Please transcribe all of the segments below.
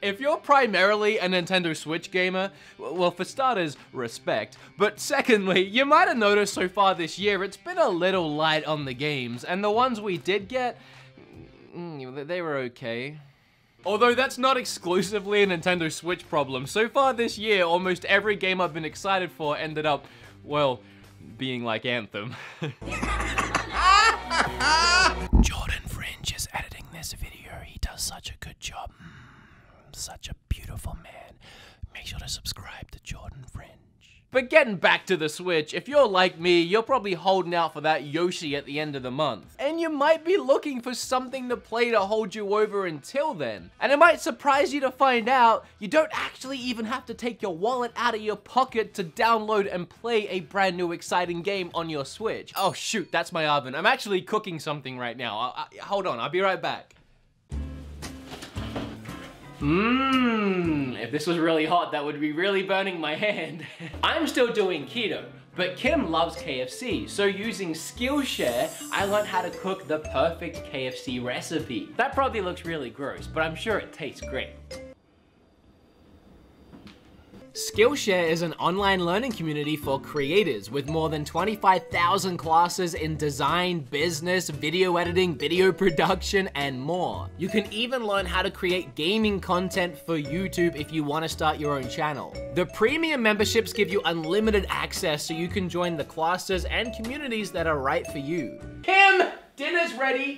If you're primarily a Nintendo Switch gamer, well, for starters, respect. But secondly, you might have noticed so far this year, it's been a little light on the games, and the ones we did get, they were okay. Although that's not exclusively a Nintendo Switch problem. So far this year, almost every game I've been excited for ended up, well, being like Anthem. Jordan Fringe is editing this video. He does such a good job. Such a beautiful man. Make sure to subscribe to Jordan Fringe. But getting back to the Switch, if you're like me, you're probably holding out for that Yoshi at the end of the month. And you might be looking for something to play to hold you over until then. And it might surprise you to find out you don't actually even have to take your wallet out of your pocket to download and play a brand new exciting game on your Switch. Oh shoot, that's my oven. I'm actually cooking something right now. Hold on, I'll be right back. If this was really hot, that would be really burning my hand. I'm still doing keto, but Kim loves KFC, so using Skillshare, I learned how to cook the perfect KFC recipe. That probably looks really gross, but I'm sure it tastes great. Skillshare is an online learning community for creators with more than 25,000 classes in design, business, video editing, video production, and more. You can even learn how to create gaming content for YouTube if you want to start your own channel. The premium memberships give you unlimited access so you can join the classes and communities that are right for you. Kim, dinner's ready!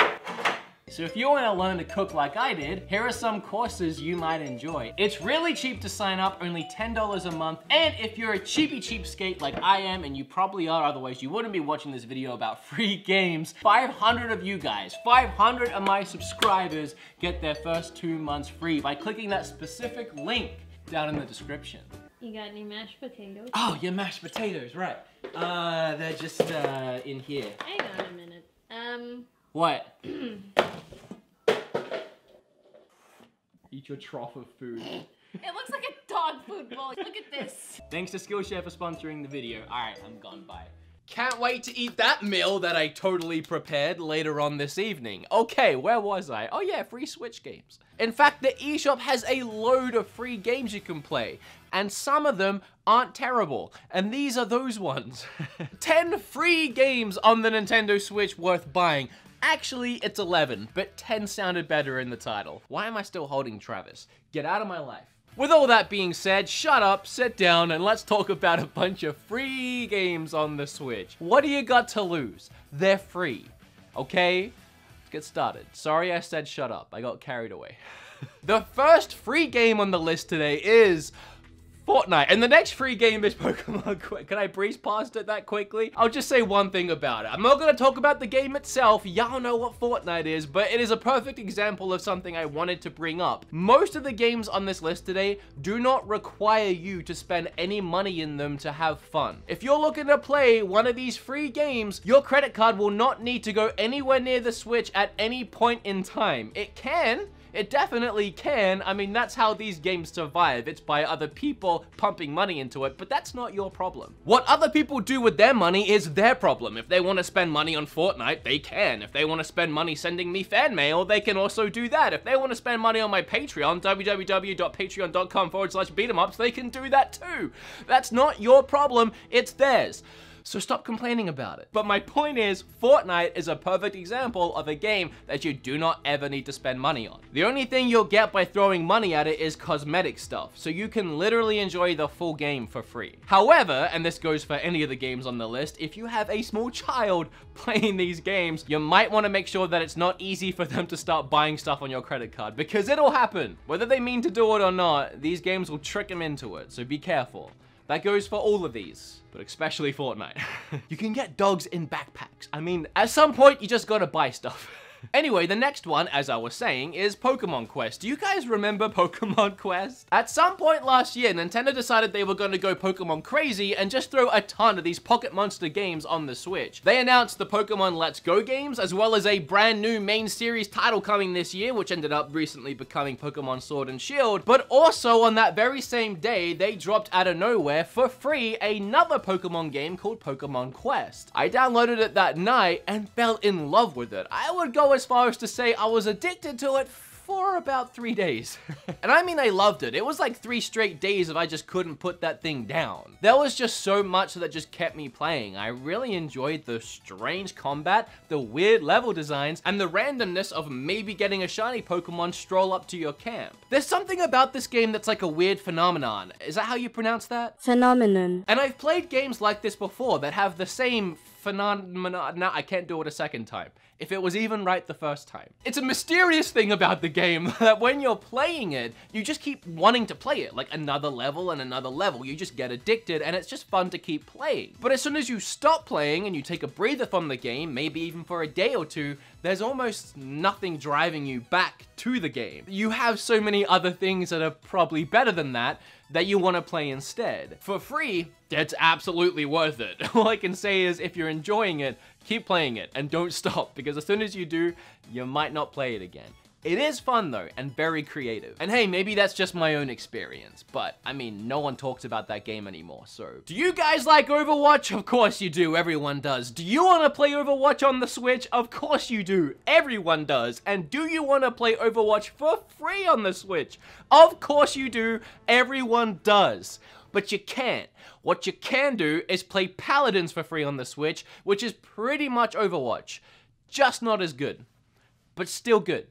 So if you want to learn to cook like I did, here are some courses you might enjoy. It's really cheap to sign up, only $10 a month, and if you're a cheapskate like I am, and you probably are, otherwise you wouldn't be watching this video about free games, 500 of you guys, 500 of my subscribers get their first 2 months free by clicking that specific link down in the description. You got any mashed potatoes? Oh, your mashed potatoes, right. They're just in here. Hang on a minute. What? Eat your trough of food. It looks like a dog food bowl. Look at this. Thanks to Skillshare for sponsoring the video. Alright, I'm gone, bye. Can't wait to eat that meal that I totally prepared later on this evening. Okay, where was I? Oh yeah, free Switch games. In fact, the eShop has a load of free games you can play, and some of them aren't terrible, and these are those ones. 10 free games on the Nintendo Switch worth buying. Actually, it's 11, but 10 sounded better in the title. Why am I still holding Travis? Get out of my life. With all that being said, shut up, sit down, and let's talk about a bunch of free games on the Switch. What do you got to lose? They're free, okay? Let's get started. Sorry I said shut up, I got carried away. The first free game on the list today is Fortnite, and the next free game is Pokemon Quest. Can I breeze past it that quickly? I'll just say one thing about it. I'm not gonna talk about the game itself. Y'all know what Fortnite is, but it is a perfect example of something I wanted to bring up. Most of the games on this list today do not require you to spend any money in them to have fun. If you're looking to play one of these free games, your credit card will not need to go anywhere near the Switch at any point in time. It can. It definitely can. I mean, that's how these games survive. It's by other people pumping money into it, but that's not your problem. What other people do with their money is their problem. If they want to spend money on Fortnite, they can. If they want to spend money sending me fan mail, they can also do that. If they want to spend money on my Patreon, www.patreon.com/beatemups, they can do that too. That's not your problem, it's theirs. So stop complaining about it. But my point is, Fortnite is a perfect example of a game that you do not ever need to spend money on. The only thing you'll get by throwing money at it is cosmetic stuff, so you can literally enjoy the full game for free. However, and this goes for any of the games on the list, if you have a small child playing these games, you might want to make sure that it's not easy for them to start buying stuff on your credit card, because it'll happen. Whether they mean to do it or not, these games will trick them into it, so be careful. That goes for all of these, but especially Fortnite. You can get dogs in backpacks. I mean, at some point, you just gotta buy stuff. Anyway, the next one, as I was saying, is Pokemon Quest. Do you guys remember Pokemon Quest? At some point last year, Nintendo decided they were going to go Pokemon crazy and just throw a ton of these Pocket Monster games on the Switch. They announced the Pokemon Let's Go games, as well as a brand new main series title coming this year, which ended up recently becoming Pokemon Sword and Shield. But also on that very same day, they dropped out of nowhere for free another Pokemon game called Pokemon Quest. I downloaded it that night and fell in love with it. I would go as far as to say I was addicted to it for about 3 days. And I mean, I loved it. It was like 3 straight days if I just couldn't put that thing down. There was just so much that just kept me playing. I really enjoyed the strange combat, the weird level designs, and the randomness of maybe getting a shiny Pokemon stroll up to your camp. There's something about this game that's like a weird phenomenon. Is that how you pronounce that? Phenomenon. And I've played games like this before that have the same phenomenon. No, I can't do it a second time. If it was even right the first time. It's a mysterious thing about the game that when you're playing it, you just keep wanting to play it, like another level and another level. You just get addicted and it's just fun to keep playing. But as soon as you stop playing and you take a breather from the game, maybe even for a day or two, there's almost nothing driving you back to the game. You have so many other things that are probably better than that you want to play instead. For free, it's absolutely worth it. All I can say is if you're enjoying it, keep playing it and don't stop, because as soon as you do, you might not play it again. It is fun though, and very creative. And hey, maybe that's just my own experience, but I mean, no one talks about that game anymore, so. Do you guys like Overwatch? Of course you do, everyone does. Do you want to play Overwatch on the Switch? Of course you do, everyone does. And do you want to play Overwatch for free on the Switch? Of course you do, everyone does. But you can't. What you can do is play Paladins for free on the Switch, which is pretty much Overwatch. Just not as good, but still good.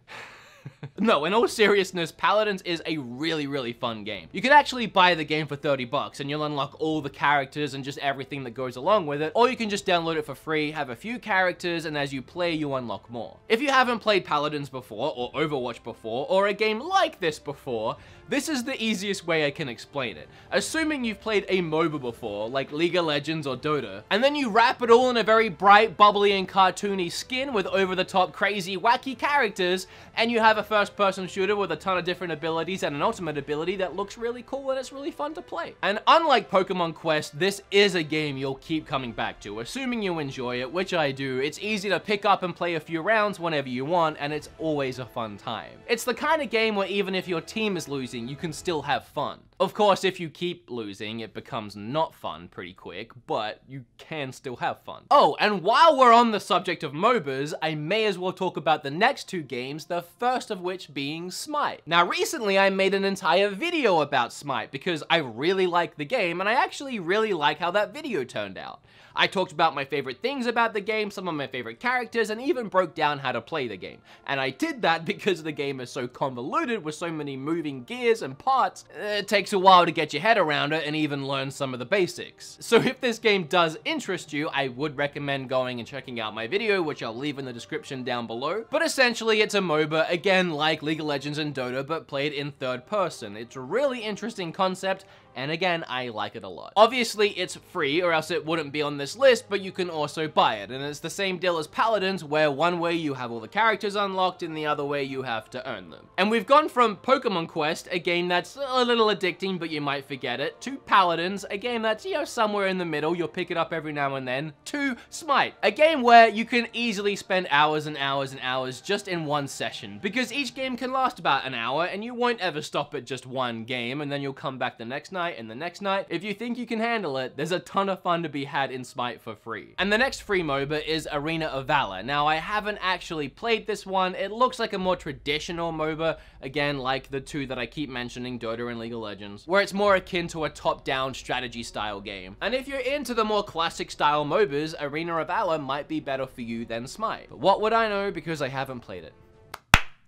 No, in all seriousness, Paladins is a really fun game. You can actually buy the game for 30 bucks and you'll unlock all the characters and just everything that goes along with it, or you can just download it for free, have a few characters, and as you play, you unlock more. If you haven't played Paladins before, or Overwatch before, or a game like this before, this is the easiest way I can explain it. Assuming you've played a MOBA before, like League of Legends or Dota, and then you wrap it all in a very bright, bubbly, and cartoony skin with over-the-top, crazy, wacky characters, and you have a first-person shooter with a ton of different abilities and an ultimate ability that looks really cool and it's really fun to play. And unlike Pokemon Quest, this is a game you'll keep coming back to, assuming you enjoy it, which I do. It's easy to pick up and play a few rounds whenever you want, and it's always a fun time. It's the kind of game where even if your team is losing, you can still have fun. Of course, if you keep losing, it becomes not fun pretty quick, but you can still have fun. Oh, and while we're on the subject of MOBAs, I may as well talk about the next 2 games, the first of which being Smite. Now, recently I made an entire video about Smite because I really like the game, and I actually really like how that video turned out. I talked about my favorite things about the game, some of my favorite characters, and even broke down how to play the game. And I did that because the game is so convoluted with so many moving gears and parts, it takes a while to get your head around it and even learn some of the basics. So if this game does interest you, I would recommend going and checking out my video, which I'll leave in the description down below. But essentially it's a MOBA, again like League of Legends and Dota, but played in third person. It's a really interesting concept, and again, I like it a lot. Obviously, it's free, or else it wouldn't be on this list, but you can also buy it, and it's the same deal as Paladins, where one way you have all the characters unlocked, and the other way you have to earn them. And we've gone from Pokemon Quest, a game that's a little addicting, but you might forget it, to Paladins, a game that's, you know, somewhere in the middle, you'll pick it up every now and then, to Smite, a game where you can easily spend hours and hours and hours just in one session, because each game can last about an hour, and you won't ever stop at just one game, and then you'll come back the next night, and the next night. If you think you can handle it, there's a ton of fun to be had in Smite for free. And the next free MOBA is Arena of Valor. Now, I haven't actually played this one. It looks like a more traditional MOBA, again, like the 2 that I keep mentioning, Dota and League of Legends, where it's more akin to a top-down strategy style game. And if you're into the more classic style MOBAs, Arena of Valor might be better for you than Smite. But what would I know because I haven't played it?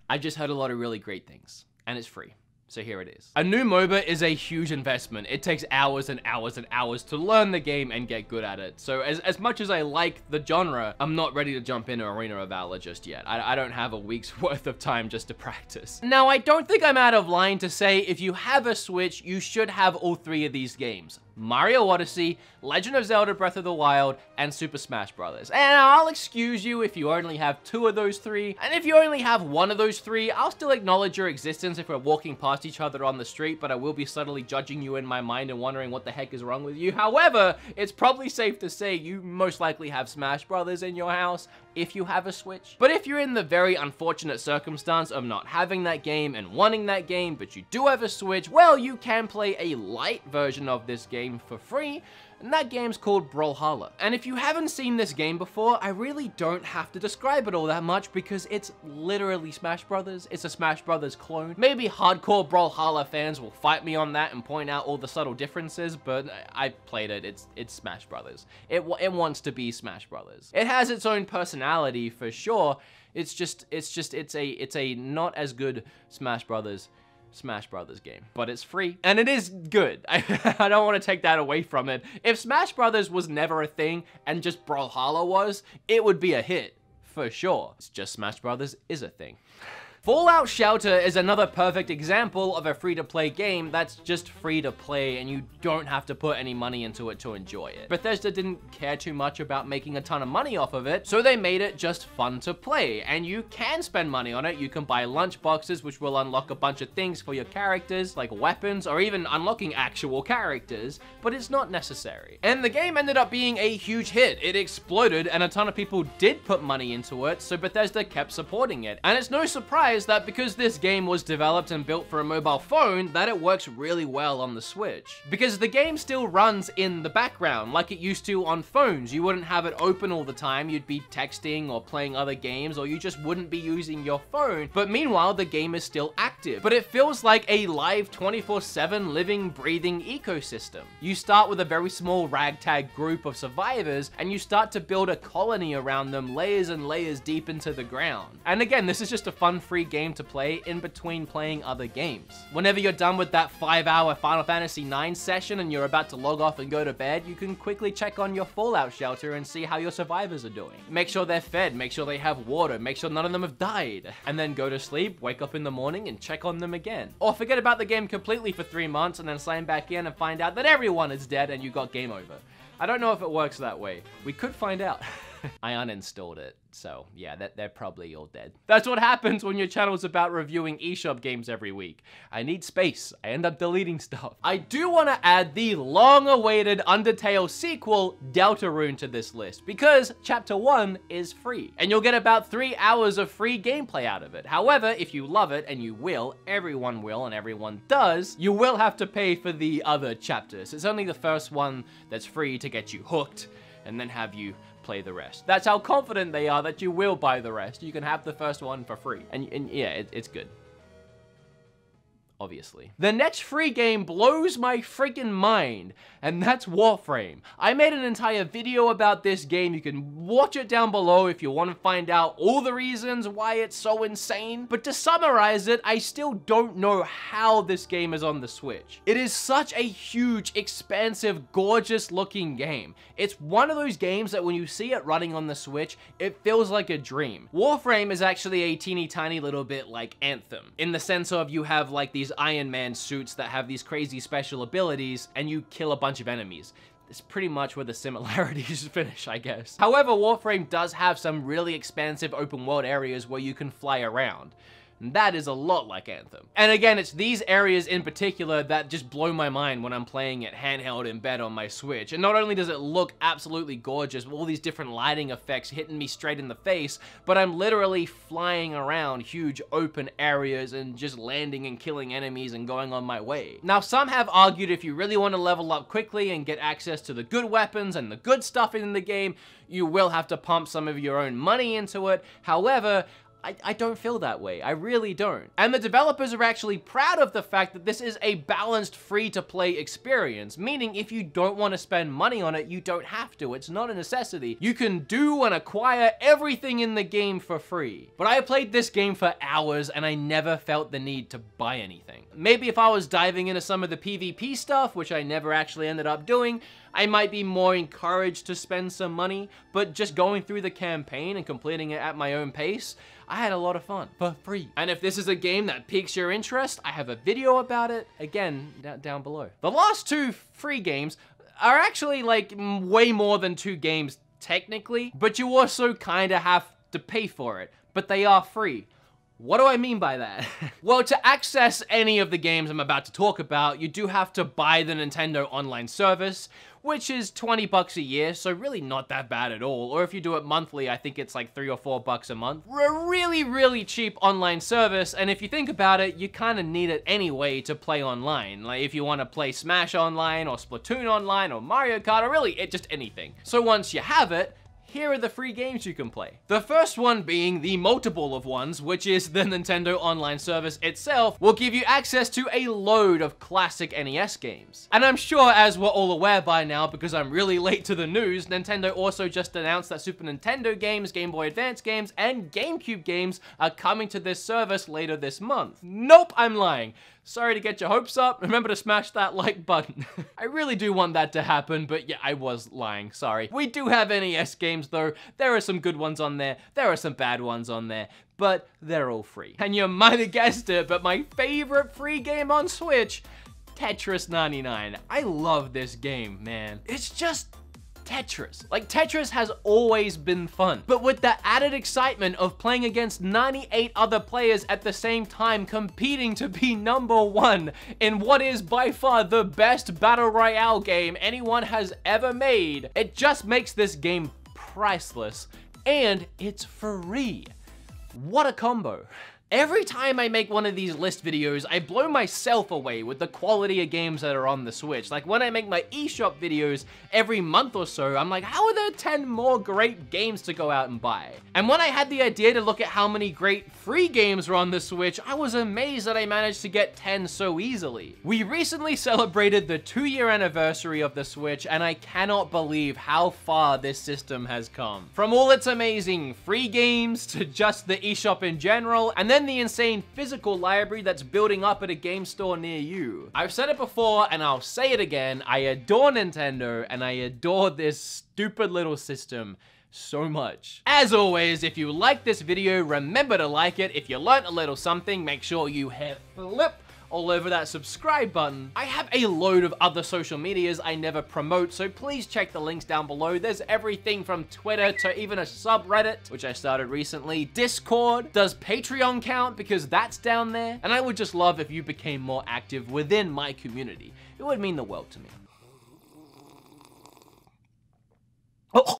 I just heard a lot of really great things, and it's free. So here it is. A new MOBA is a huge investment. It takes hours and hours and hours to learn the game and get good at it. So as much as I like the genre, I'm not ready to jump into Arena of Valor just yet. I don't have a week's worth of time just to practice. Now, I don't think I'm out of line to say if you have a Switch, you should have all 3 of these games. Mario Odyssey, Legend of Zelda Breath of the Wild, and Super Smash Bros. And I'll excuse you if you only have 2 of those 3, and if you only have 1 of those 3, I'll still acknowledge your existence if we're walking past each other on the street, but I will be subtly judging you in my mind and wondering what the heck is wrong with you. However, it's probably safe to say you most likely have Smash Bros. In your house, if you have a Switch. But if you're in the very unfortunate circumstance of not having that game and wanting that game, but you do have a Switch, well, you can play a light version of this game for free, and that game's called Brawlhalla. And if you haven't seen this game before, I really don't have to describe it all that much because it's literally Smash Brothers. It's a Smash Brothers clone. Maybe hardcore Brawlhalla fans will fight me on that and point out all the subtle differences, but I played it. It's Smash Brothers. It wants to be Smash Brothers. It has its own personality for sure. It's a not as good Smash Brothers game, but it's free and it is good. I don't want to take that away from it. If Smash Brothers was never a thing and just Brawlhalla was, it would be a hit for sure. It's just Smash Brothers is a thing. Fallout Shelter is another perfect example of a free-to-play game that's just free to play and you don't have to put any money into it to enjoy it. Bethesda didn't care too much about making a ton of money off of it, so they made it just fun to play, and you can spend money on it. You can buy lunch boxes, which will unlock a bunch of things for your characters, like weapons, or even unlocking actual characters, but it's not necessary. And the game ended up being a huge hit. It exploded, and a ton of people did put money into it, so Bethesda kept supporting it. And it's no surprise that because this game was developed and built for a mobile phone, that it works really well on the Switch. Because the game still runs in the background like it used to on phones. You wouldn't have it open all the time, you'd be texting or playing other games, or you just wouldn't be using your phone. But meanwhile, the game is still active. But it feels like a live 24/7 living, breathing ecosystem. You start with a very small ragtag group of survivors, and you start to build a colony around them, layers and layers deep into the ground. And again, this is just a fun, free game to play in between playing other games. Whenever you're done with that 5-hour Final Fantasy IX session and you're about to log off and go to bed, you can quickly check on your Fallout Shelter and see how your survivors are doing. Make sure they're fed, make sure they have water, make sure none of them have died, and then go to sleep, wake up in the morning, and check on them again. Or forget about the game completely for 3 months and then sign back in and find out that everyone is dead and you got game over. I don't know if it works that way. We could find out. I uninstalled it, so yeah, they're probably all dead. That's what happens when your channel's about reviewing eShop games every week. I need space. I end up deleting stuff. I do want to add the long-awaited Undertale sequel, Deltarune, to this list, because Chapter 1 is free, and you'll get about 3 hours of free gameplay out of it. However, if you love it, and you will, everyone will, and everyone does, you will have to pay for the other chapters. It's only the first one that's free to get you hooked, and then have you play the rest. That's how confident they are that you will buy the rest. You can have the first one for free. And yeah, it's good. Obviously. The next free game blows my freaking mind, and that's Warframe. I made an entire video about this game. You can watch it down below if you want to find out all the reasons why it's so insane. But to summarize it, I still don't know how this game is on the Switch. It is such a huge, expansive, gorgeous looking game. It's one of those games that when you see it running on the Switch, it feels like a dream. Warframe is actually a teeny tiny little bit like Anthem, in the sense of you have like these Iron Man suits that have these crazy special abilities, and you kill a bunch of enemies. It's pretty much where the similarities finish, I guess. However, Warframe does have some really expansive open world areas where you can fly around. And that is a lot like Anthem. And again, it's these areas in particular that just blow my mind when I'm playing it handheld in bed on my Switch. And not only does it look absolutely gorgeous with all these different lighting effects hitting me straight in the face, but I'm literally flying around huge open areas and just landing and killing enemies and going on my way. Now, some have argued if you really want to level up quickly and get access to the good weapons and the good stuff in the game, you will have to pump some of your own money into it. However, I don't feel that way. I really don't. And the developers are actually proud of the fact that this is a balanced free-to-play experience, meaning if you don't want to spend money on it, you don't have to. It's not a necessity. You can do and acquire everything in the game for free. But I played this game for hours and I never felt the need to buy anything. Maybe if I was diving into some of the PvP stuff, which I never actually ended up doing, I might be more encouraged to spend some money, but just going through the campaign and completing it at my own pace, I had a lot of fun for free. And if this is a game that piques your interest, I have a video about it, again, down below. The last two free games are actually like way more than 2 games technically, but you also kind of have to pay for it, but they are free. What do I mean by that? Well, to access any of the games I'm about to talk about, you do have to buy the Nintendo Online service, which is 20 bucks a year, so really not that bad at all. Or if you do it monthly, I think it's like $3 or $4 a month. A really, really cheap online service, and if you think about it, you kind of need it anyway to play online. Like if you want to play Smash online, or Splatoon online, or Mario Kart, or really just anything. So once you have it, here are the free games you can play. The first one being the multiple of ones, which is the Nintendo Online service itself, will give you access to a load of classic NES games. And I'm sure, as we're all aware by now, because I'm really late to the news, Nintendo also just announced that Super Nintendo games, Game Boy Advance games, and GameCube games are coming to this service later this month. Nope, I'm lying. Sorry to get your hopes up. Remember to smash that like button. I really do want that to happen, but yeah, I was lying, sorry. We do have NES games though. There are some good ones on there. There are some bad ones on there, but they're all free. And you might have guessed it, but my favorite free game on Switch, Tetris 99. I love this game, man. It's just Tetris. Like, Tetris has always been fun, but with the added excitement of playing against 98 other players at the same time, competing to be #1 in what is by far the best battle royale game anyone has ever made, it just makes this game priceless, and it's free. What a combo. Every time I make one of these list videos, I blow myself away with the quality of games that are on the Switch. Like when I make my eShop videos every month or so, I'm like, how are there 10 more great games to go out and buy? And when I had the idea to look at how many great free games were on the Switch, I was amazed that I managed to get 10 so easily. We recently celebrated the 2-year anniversary of the Switch, and I cannot believe how far this system has come. From all its amazing free games to just the eShop in general, and then the insane physical library that's building up at a game store near you. I've said it before and I'll say it again, I adore Nintendo and I adore this stupid little system so much. As always, if you like this video, remember to like it. If you learned a little something, make sure you hit flip all over that subscribe button. I have a load of other social medias I never promote, so please check the links down below. There's everything from Twitter to even a subreddit, which I started recently. Discord. Does Patreon count? Because that's down there. And I would just love if you became more active within my community. It would mean the world to me.